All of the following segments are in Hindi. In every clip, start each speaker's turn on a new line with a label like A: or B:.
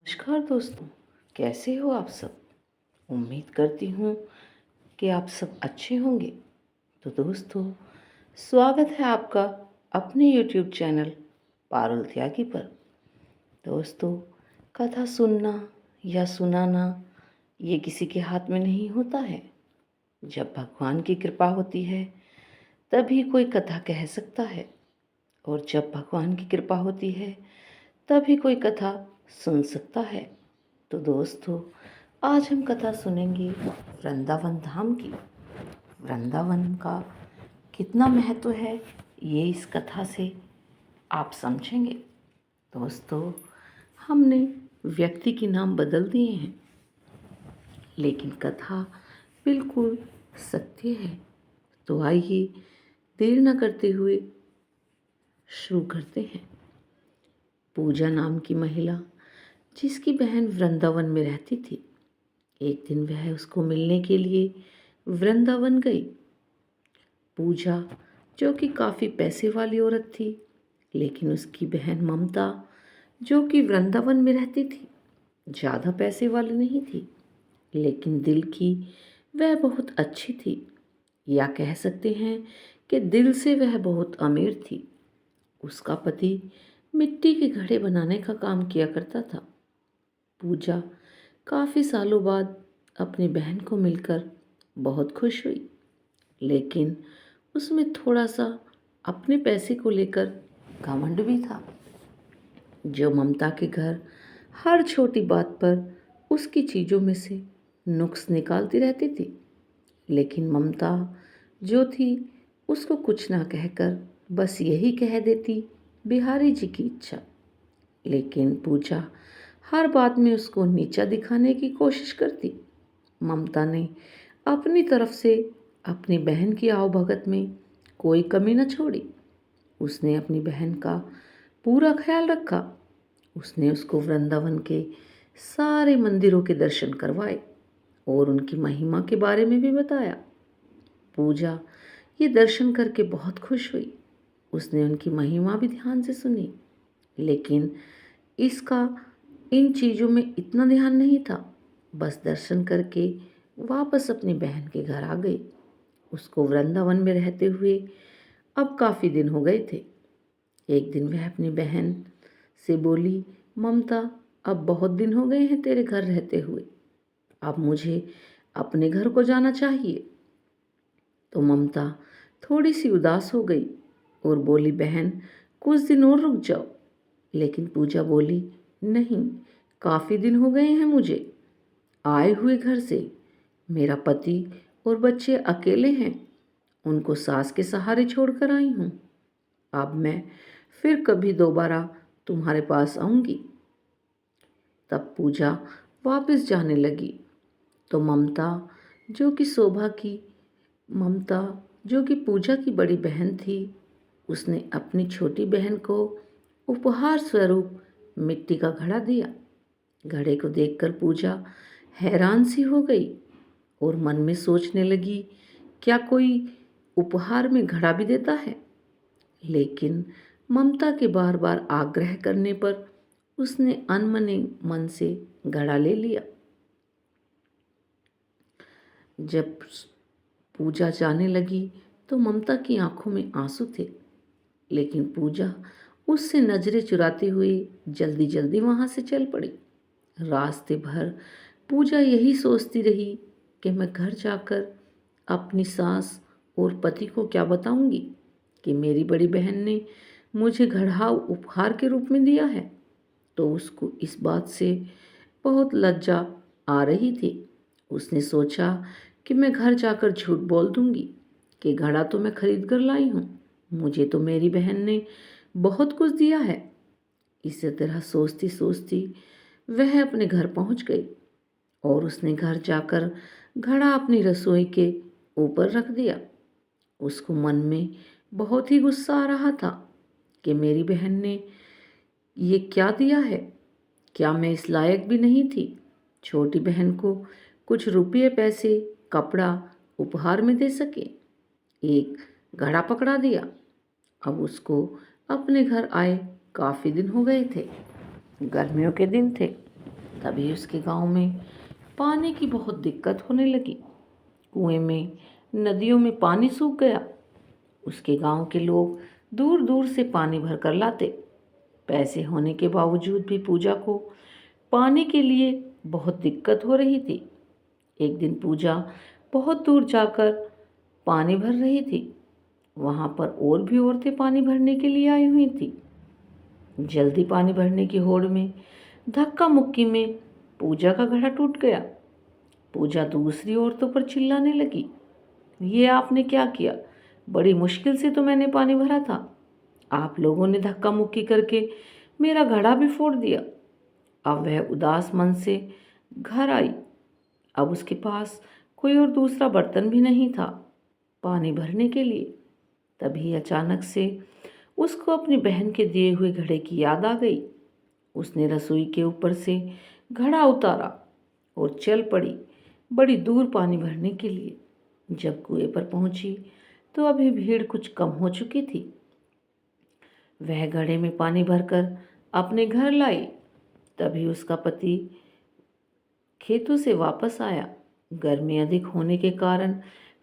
A: नमस्कार दोस्तों, कैसे हो आप सब। उम्मीद करती हूँ कि आप सब अच्छे होंगे। तो दोस्तों, स्वागत है आपका अपने YouTube चैनल पारुल त्यागी पर। दोस्तों, कथा सुनना या सुनाना ये किसी के हाथ में नहीं होता है। जब भगवान की कृपा होती है तभी कोई कथा कह सकता है, और जब भगवान की कृपा होती है तभी कोई कथा सुन सकता है। तो दोस्तों, आज हम कथा सुनेंगे वृंदावन धाम की। वृंदावन का कितना महत्व है ये इस कथा से आप समझेंगे। दोस्तों, हमने व्यक्ति के नाम बदल दिए हैं, लेकिन कथा बिल्कुल सत्य है। तो आइए देर न करते हुए शुरू करते हैं। पूजा नाम की महिला, जिसकी बहन वृंदावन में रहती थी, एक दिन वह उसको मिलने के लिए वृंदावन गई। पूजा, जो कि काफ़ी पैसे वाली औरत थी, लेकिन उसकी बहन ममता, जो कि वृंदावन में रहती थी, ज़्यादा पैसे वाली नहीं थी, लेकिन दिल की वह बहुत अच्छी थी, या कह सकते हैं कि दिल से वह बहुत अमीर थी। उसका पति मिट्टी के घड़े बनाने का काम किया करता था। पूजा काफ़ी सालों बाद अपनी बहन को मिलकर बहुत खुश हुई, लेकिन उसमें थोड़ा सा अपने पैसे को लेकर घमंड भी था। जो ममता के घर हर छोटी बात पर उसकी चीज़ों में से नुक्स निकालती रहती थी, लेकिन ममता जो थी उसको कुछ ना कहकर बस यही कह देती, बिहारी जी की इच्छा। लेकिन पूजा हर बात में उसको नीचा दिखाने की कोशिश करती। ममता ने अपनी तरफ से अपनी बहन की आवभगत में कोई कमी न छोड़ी। उसने अपनी बहन का पूरा ख्याल रखा। उसने उसको वृंदावन के सारे मंदिरों के दर्शन करवाए और उनकी महिमा के बारे में भी बताया। पूजा ये दर्शन करके बहुत खुश हुई। उसने उनकी महिमा भी ध्यान से सुनी, लेकिन इसका इन चीज़ों में इतना ध्यान नहीं था। बस दर्शन करके वापस अपनी बहन के घर आ गई। उसको वृंदावन में रहते हुए अब काफ़ी दिन हो गए थे। एक दिन वह अपनी बहन से बोली, ममता, अब बहुत दिन हो गए हैं तेरे घर रहते हुए, अब मुझे अपने घर को जाना चाहिए। तो ममता थोड़ी सी उदास हो गई और बोली, बहन, कुछ दिन और रुक जाओ। लेकिन पूजा बोली, नहीं, काफ़ी दिन हो गए हैं मुझे आए हुए घर से। मेरा पति और बच्चे अकेले हैं, उनको सास के सहारे छोड़कर आई हूँ। अब मैं फिर कभी दोबारा तुम्हारे पास आऊँगी। तब पूजा वापस जाने लगी तो ममता जो कि पूजा की बड़ी बहन थी, उसने अपनी छोटी बहन को उपहार स्वरूप मिट्टी का घड़ा दिया। घड़े को देखकर पूजा हैरान सी हो गई और मन में सोचने लगी, क्या कोई उपहार में घड़ा भी देता है। लेकिन ममता के बार बार आग्रह करने पर उसने अनमने मन से घड़ा ले लिया। जब पूजा जाने लगी तो ममता की आंखों में आंसू थे, लेकिन पूजा उससे नजरें चुराते हुए जल्दी जल्दी वहां से चल पड़ी। रास्ते भर पूजा यही सोचती रही कि मैं घर जाकर अपनी सास और पति को क्या बताऊंगी कि मेरी बड़ी बहन ने मुझे घड़ा उपहार के रूप में दिया है। तो उसको इस बात से बहुत लज्जा आ रही थी। उसने सोचा कि मैं घर जाकर झूठ बोल दूंगी कि घड़ा तो मैं खरीद कर लाई हूँ, मुझे तो मेरी बहन ने बहुत कुछ दिया है। इसी तरह सोचती सोचती वह अपने घर पहुँच गई और उसने घर जाकर घड़ा अपनी रसोई के ऊपर रख दिया। उसको मन में बहुत ही गुस्सा आ रहा था कि मेरी बहन ने ये क्या दिया है, क्या मैं इस लायक भी नहीं थी छोटी बहन को कुछ रुपये पैसे कपड़ा उपहार में दे सके। एक घड़ा पकड़ा दिया। अब उसको अपने घर आए काफ़ी दिन हो गए थे, गर्मियों के दिन थे। तभी उसके गांव में पानी की बहुत दिक्कत होने लगी। कुएं में, नदियों में पानी सूख गया। उसके गांव के लोग दूर दूर से पानी भर कर लाते। पैसे होने के बावजूद भी पूजा को पानी के लिए बहुत दिक्कत हो रही थी। एक दिन पूजा बहुत दूर जाकर पानी भर रही थी। वहाँ पर और भी औरतें पानी भरने के लिए आई हुई थी। जल्दी पानी भरने की होड़ में धक्का मुक्की में पूजा का घड़ा टूट गया। पूजा दूसरी औरतों पर चिल्लाने लगी, ये आपने क्या किया? बड़ी मुश्किल से तो मैंने पानी भरा था। आप लोगों ने धक्का मुक्की करके मेरा घड़ा भी फोड़ दिया। अब वह उदास मन से घर आई। अब उसके पास कोई और दूसरा बर्तन भी नहीं था पानी भरने के लिए। तभी अचानक से उसको अपनी बहन के दिए हुए घड़े की याद आ गई। उसने रसोई के ऊपर से घड़ा उतारा और चल पड़ी बड़ी दूर पानी भरने के लिए। जब कुएं पर पहुंची तो अभी भीड़ कुछ कम हो चुकी थी। वह घड़े में पानी भरकर अपने घर लाई। तभी उसका पति खेतों से वापस आया। गर्मी अधिक होने के कारण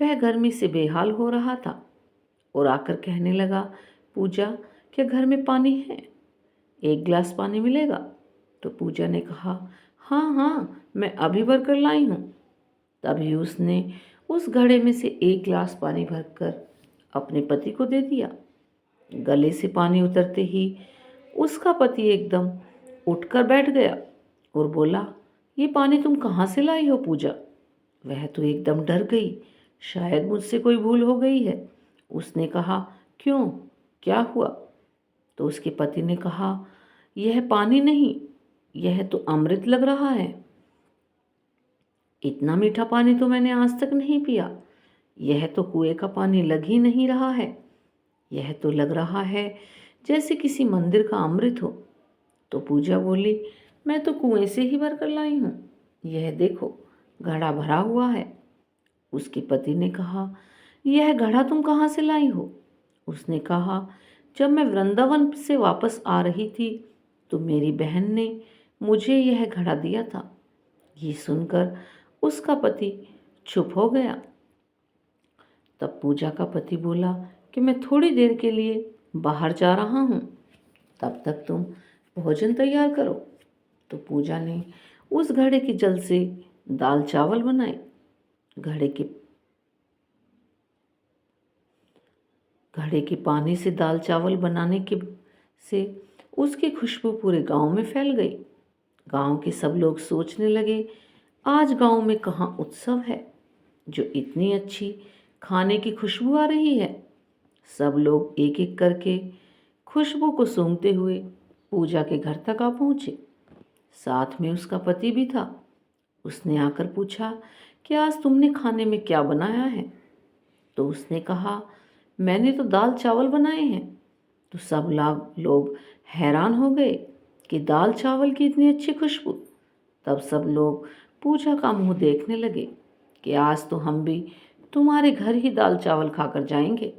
A: वह गर्मी से बेहाल हो रहा था और आकर कहने लगा, पूजा, क्या घर में पानी है? एक गिलास पानी मिलेगा? तो पूजा ने कहा, हाँ हाँ, मैं अभी भर कर लाई हूँ। तभी उसने उस घड़े में से एक गिलास पानी भरकर अपने पति को दे दिया। गले से पानी उतरते ही उसका पति एकदम उठकर बैठ गया और बोला, ये पानी तुम कहाँ से लाई हो पूजा? वह तो एकदम डर गई, शायद मुझसे कोई भूल हो गई है। उसने कहा, क्यों, क्या हुआ? तो उसके पति ने कहा, यह पानी नहीं, यह तो अमृत लग रहा है। इतना मीठा पानी तो मैंने आज तक नहीं पिया। यह तो कुएं का पानी लग ही नहीं रहा है। यह तो लग रहा है जैसे किसी मंदिर का अमृत हो। तो पूजा बोली, मैं तो कुएं से ही भर कर लाई हूँ। यह देखो, घड़ा भरा हुआ है। उसके पति ने कहा, यह घड़ा तुम कहाँ से लाई हो? उसने कहा, जब मैं वृंदावन से वापस आ रही थी तो मेरी बहन ने मुझे यह घड़ा दिया था। ये सुनकर उसका पति चुप हो गया। तब पूजा का पति बोला कि मैं थोड़ी देर के लिए बाहर जा रहा हूँ, तब तक तुम भोजन तैयार करो। तो पूजा ने उस घड़े के जल से दाल चावल बनाए। घड़े के पानी से दाल चावल बनाने के से उसकी खुशबू पूरे गांव में फैल गई। गांव के सब लोग सोचने लगे, आज गांव में कहाँ उत्सव है जो इतनी अच्छी खाने की खुशबू आ रही है। सब लोग एक एक करके खुशबू को सूंघते हुए पूजा के घर तक आ पहुँचे। साथ में उसका पति भी था। उसने आकर पूछा कि आज तुमने खाने में क्या बनाया है? तो उसने कहा, मैंने तो दाल चावल बनाए हैं। तो सब लोग हैरान हो गए कि दाल चावल की इतनी अच्छी खुशबू। तब सब लोग पूजा का मुंह देखने लगे कि आज तो हम भी तुम्हारे घर ही दाल चावल खाकर जाएंगे।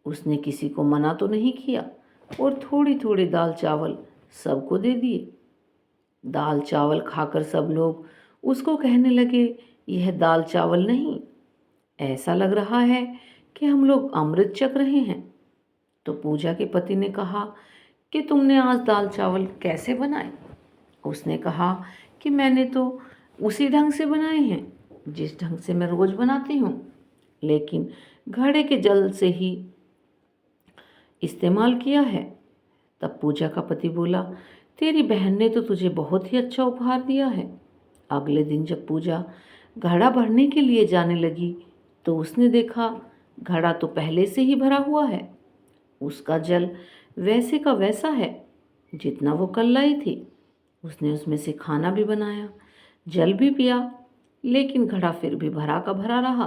A: उसने किसी को मना तो नहीं किया और थोड़ी थोड़ी दाल चावल सबको दे दिए। दाल चावल खाकर सब लोग उसको कहने लगे, यह दाल चावल नहीं, ऐसा लग रहा है कि हम लोग अमृत चख रहे हैं। तो पूजा के पति ने कहा कि तुमने आज दाल चावल कैसे बनाए? उसने कहा कि मैंने तो उसी ढंग से बनाए हैं जिस ढंग से मैं रोज़ बनाती हूँ, लेकिन घड़े के जल से ही इस्तेमाल किया है। तब पूजा का पति बोला, तेरी बहन ने तो तुझे बहुत ही अच्छा उपहार दिया है। अगले दिन जब पूजा घड़ा भरने के लिए जाने लगी तो उसने देखा घड़ा तो पहले से ही भरा हुआ है। उसका जल वैसे का वैसा है जितना वो कल लाई थी। उसने उसमें से खाना भी बनाया, जल भी पिया, लेकिन घड़ा फिर भी भरा का भरा रहा।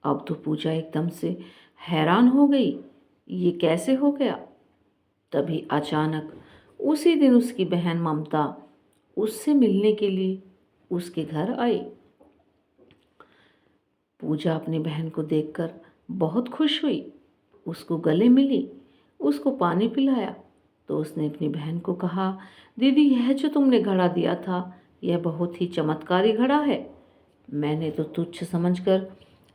A: अब तो पूजा एकदम से हैरान हो गई, ये कैसे हो गया? तभी अचानक उसी दिन उसकी बहन ममता उससे मिलने के लिए उसके घर आई। पूजा अपनी बहन को देखकर बहुत खुश हुई, उसको गले मिली, उसको पानी पिलाया तो उसने अपनी बहन को कहा, दीदी यह जो तुमने घड़ा दिया था यह बहुत ही चमत्कारी घड़ा है। मैंने तो तुच्छ समझकर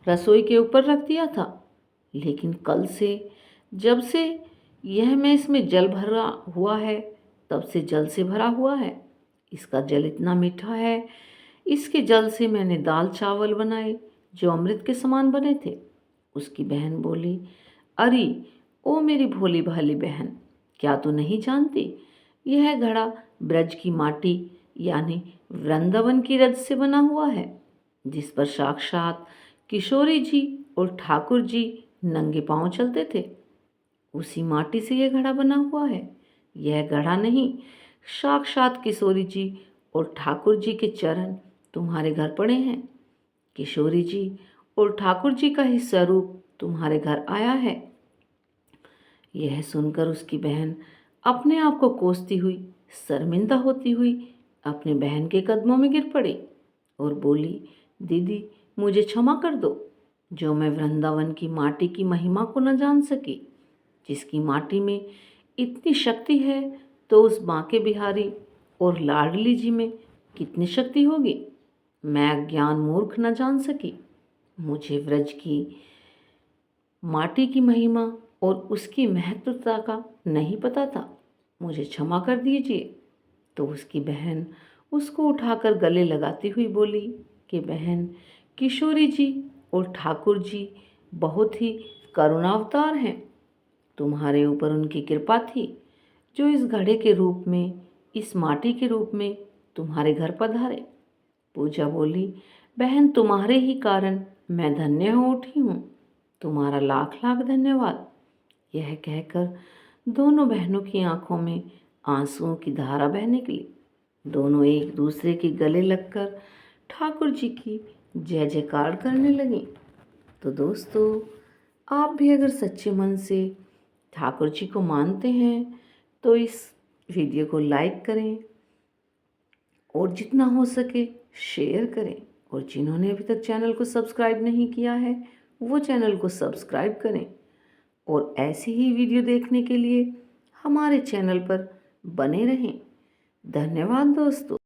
A: रसोई के ऊपर रख दिया था, लेकिन कल से जब से यह मैं इसमें जल भरा हुआ है तब से जल से भरा हुआ है। इसका जल इतना मीठा है, इसके जल से मैंने दाल चावल बनाए जो अमृत के समान बने थे। उसकी बहन बोली, अरे ओ मेरी भोली भाली बहन, क्या तू नहीं जानती यह घड़ा ब्रज की माटी यानी वृंदावन की रज से बना हुआ है, जिस पर साक्षात किशोरी जी और ठाकुर जी नंगे पांव चलते थे। उसी माटी से यह घड़ा बना हुआ है। यह घड़ा नहीं, साक्षात किशोरी जी और ठाकुर जी के चरण तुम्हारे घर पड़े हैं। किशोरी जी और ठाकुर जी का ही स्वरूप तुम्हारे घर आया है। यह सुनकर उसकी बहन अपने आप को कोसती हुई, शर्मिंदा होती हुई अपने बहन के कदमों में गिर पड़ी और बोली, दीदी मुझे क्षमा कर दो, जो मैं वृंदावन की माटी की महिमा को न जान सकी। जिसकी माटी में इतनी शक्ति है तो उस बांके बिहारी और लाडली जी में कितनी शक्ति होगी, मैं अज्ञान मूर्ख न जान सकी। मुझे व्रज की माटी की महिमा और उसकी महत्वता का नहीं पता था, मुझे क्षमा कर दीजिए। तो उसकी बहन उसको उठाकर गले लगाती हुई बोली कि बहन, किशोरी जी और ठाकुर जी बहुत ही करुणावतार हैं। तुम्हारे ऊपर उनकी कृपा थी जो इस घड़े के रूप में, इस माटी के रूप में तुम्हारे घर पधारे। पूजा बोली, बहन तुम्हारे ही कारण मैं धन्य हो उठी हूँ, तुम्हारा लाख लाख धन्यवाद। यह कहकर दोनों बहनों की आंखों में आंसुओं की धारा बह निकली। दोनों एक दूसरे के गले लगकर ठाकुर जी की जय जयकार करने लगी। तो दोस्तों, आप भी अगर सच्चे मन से ठाकुर जी को मानते हैं तो इस वीडियो को लाइक करें और जितना हो सके शेयर करें, और जिन्होंने अभी तक चैनल को सब्सक्राइब नहीं किया है वो चैनल को सब्सक्राइब करें, और ऐसी ही वीडियो देखने के लिए हमारे चैनल पर बने रहें। धन्यवाद दोस्तों।